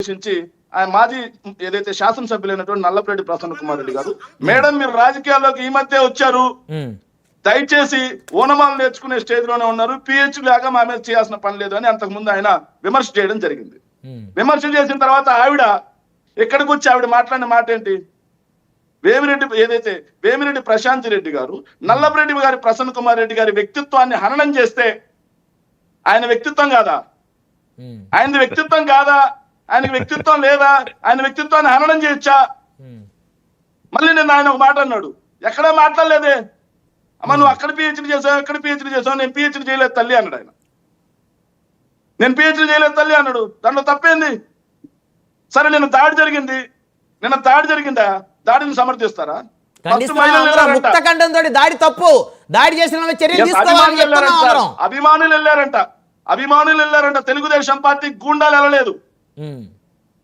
ఉద్దేశించి ఆయన మాజీ ఏదైతే శాసనసభ్యులైనటువంటి నల్లపరెడ్డి ప్రసన్న కుమార్ రెడ్డి గారు, మేడం మీరు రాజకీయాల్లోకి ఈ మధ్య వచ్చారు, దయచేసి ఓనమాలు నేర్చుకునే స్టేజ్ లోనే ఉన్నారు, పిహెచ్ లాగా మా మీద చేయాల్సిన పని లేదు అని అంతకుముందు ఆయన విమర్శ చేయడం జరిగింది. విమర్శ చేసిన తర్వాత ఆవిడ ఎక్కడికి వచ్చి ఆవిడ మాట్లాడిన మాట ఏంటి, వేమిరెడ్డి ప్రశాంత్ రెడ్డి గారు నల్లపరెడ్డి గారి ప్రసన్న కుమార్ రెడ్డి గారి వ్యక్తిత్వాన్ని హననం చేస్తే ఆయన వ్యక్తిత్వం కాదా, ఆయనది వ్యక్తిత్వం కాదా, ఆయనకి వ్యక్తిత్వం లేదా, ఆయన వ్యక్తిత్వాన్ని హననం చేయొచ్చా? మళ్ళీ నేను ఆయన ఒక మాట అన్నాడు, ఎక్కడా మాట్లాడలేదే అమ్మ, నువ్వు అక్కడ పిహెచ్డీ చేసావు, ఎక్కడ పిహెచ్డీ చేసావు, నేను పిహెచ్డీ చేయలేదు తల్లి అన్నాడు ఆయన. నేను పిహెచ్డీ చేయలేదు తల్లి అన్నాడు, దాంట్లో తప్పేంది? సరే నిన్న దాడి జరిగిందా, దాడిని సమర్థిస్తారా? దాడి తప్పు, దాడి చేసిన చర్యలు తీసుకోవాలని అభిమానులు వెళ్ళారంట, తెలుగుదేశం పార్టీ గూండాలు వెళ్ళలేదు.